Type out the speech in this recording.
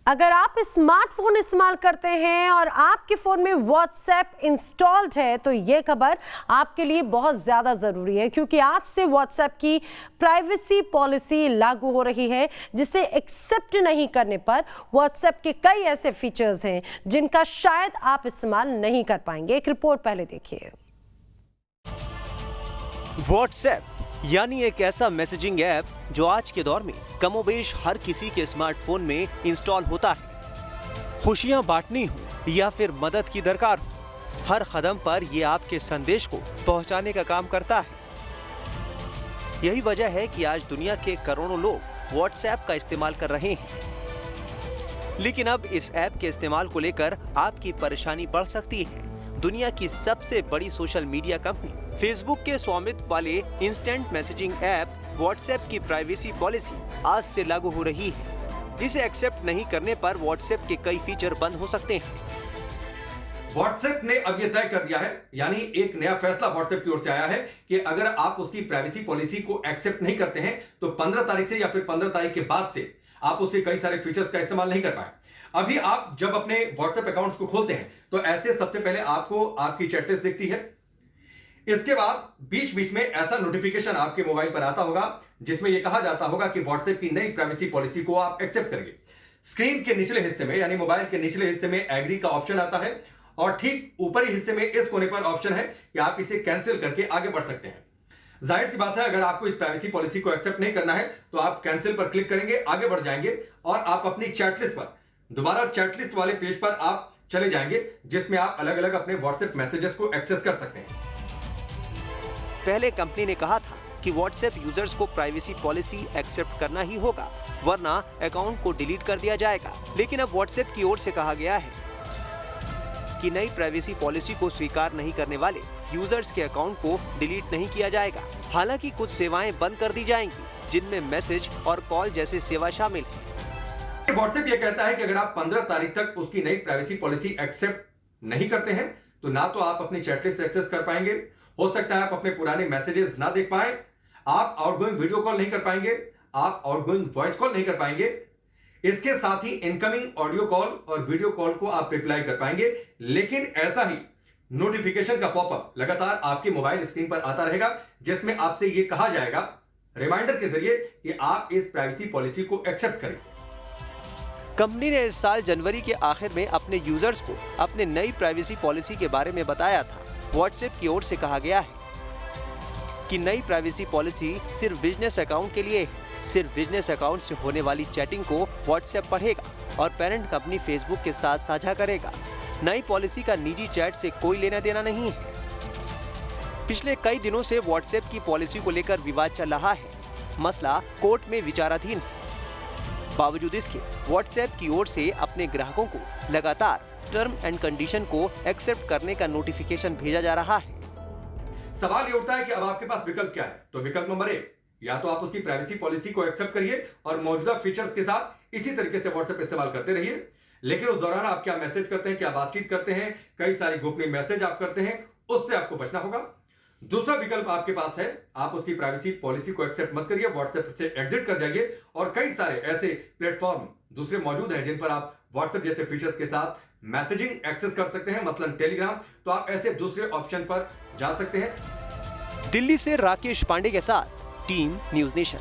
अगर आप स्मार्टफोन इस्तेमाल करते हैं और आपके फ़ोन में व्हाट्सएप इंस्टॉल्ड है तो ये खबर आपके लिए बहुत ज़्यादा ज़रूरी है, क्योंकि आज से व्हाट्सएप की प्राइवेसी पॉलिसी लागू हो रही है, जिसे एक्सेप्ट नहीं करने पर व्हाट्सएप के कई ऐसे फीचर्स हैं जिनका शायद आप इस्तेमाल नहीं कर पाएंगे। एक रिपोर्ट पहले देखिए। व्हाट्सएप यानी एक ऐसा मैसेजिंग ऐप जो आज के दौर में कमोबेश हर किसी के स्मार्टफोन में इंस्टॉल होता है। खुशियां बांटनी हो या फिर मदद की दरकार हो, हर कदम पर यह आपके संदेश को पहुंचाने का काम करता है। यही वजह है कि आज दुनिया के करोड़ों लोग व्हाट्सएप का इस्तेमाल कर रहे हैं। लेकिन अब इस ऐप के इस्तेमाल को लेकर आपकी परेशानी बढ़ सकती है। दुनिया की सबसे बड़ी सोशल मीडिया कंपनी फेसबुक के स्वामित्व वाले इंस्टेंट मैसेजिंग ऐप व्हाट्सएप की प्राइवेसी पॉलिसी आज से लागू हो रही है, जिसे एक्सेप्ट नहीं करने पर व्हाट्सएप के कई फीचर बंद हो सकते हैं। व्हाट्सएप ने अब यह तय कर दिया है, यानी एक नया फैसला व्हाट्सएप की ओर से आया है कि अगर आप उसकी प्राइवेसी पॉलिसी को एक्सेप्ट नहीं करते हैं तो 15 तारीख से या फिर 15 तारीख के बाद से आप उसके कई सारे फीचर्स का इस्तेमाल नहीं कर पाए। अभी आप जब अपने व्हाट्सएप अकाउंट्स को खोलते हैं तो ऐसे सबसे पहले आपको आपकी चैट लिस्ट दिखती है। इसके बाद बीच बीच में ऐसा नोटिफिकेशन आपके मोबाइल पर आता होगा जिसमें यह कहा जाता होगा कि व्हाट्सएप की नई प्राइवेसी पॉलिसी को आप एक्सेप्ट करिए। स्क्रीन के निचले हिस्से में यानी मोबाइल के निचले हिस्से में एग्री का ऑप्शन आता है और ठीक ऊपरी हिस्से में इस कोने पर ऑप्शन है कि आप इसे कैंसिल करके आगे बढ़ सकते हैं। जाहिर सी बात है, अगर आपको इस प्राइवेसी पॉलिसी को एक्सेप्ट नहीं करना है तो आप कैंसिल पर क्लिक करेंगे, आगे बढ़ जाएंगे और आप अपनी चैटलिस्ट पर दोबारा चैटलिस्ट वाले पेज पर आप चले जाएंगे, जिसमें आप अलग अलग अपने व्हाट्सएप मैसेजेस को एक्सेस कर सकते हैं। पहले कंपनी ने कहा था कि व्हाट्सएप यूजर्स को प्राइवेसी पॉलिसी एक्सेप्ट करना ही होगा, वरना अकाउंट को डिलीट कर दिया जाएगा। लेकिन अब व्हाट्सएप की ओर से कहा गया है कि नई प्राइवेसी पॉलिसी को स्वीकार नहीं करने वाले यूजर्स के अकाउंट को डिलीट नहीं किया जाएगा। हालांकि कुछ सेवाएं बंद कर दी जाएंगी, जिनमें मैसेज और कॉल जैसी सेवा शामिल है। व्हाट्सएप ये कहता है कि अगर आप 15 तारीख तक उसकी नई प्राइवेसी पॉलिसी एक्सेप्ट नहीं करते हैं तो ना तो आप अपनी चैटलिस्ट एक्सेस कर पाएंगे, हो सकता है आप अपने पुराने मैसेजेस ना देख पाएं, आप आउटगोइंग वीडियो कॉल नहीं कर पाएंगे, आप आउटगोइंग वॉइस कॉल नहीं कर पाएंगे। इसके साथ ही इनकमिंग ऑडियो कॉल और वीडियो कॉल को आप रिप्लाई कर पाएंगे, लेकिन ऐसा ही नोटिफिकेशन का पॉपअप लगातार आपके मोबाइल स्क्रीन पर आता रहेगा, जिसमें आपसे यह कहा जाएगा रिमाइंडर के जरिए कि आप इस प्राइवेसी पॉलिसी को एक्सेप्ट करें। कंपनी ने इस साल जनवरी के आखिर में अपने यूजर्स को अपने नई प्राइवेसी पॉलिसी के बारे में बताया था। व्हाट्सएप की ओर से कहा गया है कि नई प्राइवेसी पॉलिसी सिर्फ बिजनेस अकाउंट के लिए है। सिर्फ बिजनेस अकाउंट से होने वाली चैटिंग को व्हाट्सएप पढ़ेगा और पेरेंट कंपनी फेसबुक के साथ साझा करेगा। नई पॉलिसी का निजी चैट से कोई लेना देना नहीं है। पिछले कई दिनों से व्हाट्सएप की पॉलिसी को लेकर विवाद चल रहा है। मसला कोर्ट में विचाराधीन है। बावजूद इसके व्हाट्सएप की ओर से अपने ग्राहकों को लगातार टर्म एंड कंडीशन को एक्सेप्ट करने का नोटिफिकेशन भेजा जा रहा है। सवाल ये उठता है कि अब आपके पास विकल्प क्या है। तो विकल्प नंबर 1, या तो आप उसकी प्राइवेसी पॉलिसी को एक्सेप्ट करिए और मौजूदा फीचर्स के साथ इसी तरीके से व्हाट्सएप इस्तेमाल करते रहिए, लेकिन उस दौरान आप क्या मैसेज करते हैं, क्या बातचीत करते हैं, कई सारी गोपनीय मैसेज आप करते हैं, उससे आपको बचना होगा। दूसरा विकल्प आपके पास है, आप उसकी प्राइवेसी पॉलिसी को एक्सेप्ट मत करिए, व्हाट्सएप से एग्जिट कर जाइए और कई सारे ऐसे प्लेटफॉर्म दूसरे मौजूद हैं जिन पर आप व्हाट्सएप जैसे फीचर्स के साथ मैसेजिंग एक्सेस कर सकते हैं, मसलन टेलीग्राम। तो आप ऐसे दूसरे ऑप्शन पर जा सकते हैं। दिल्ली से राकेश पांडे के साथ टीम न्यूज़ नेशन।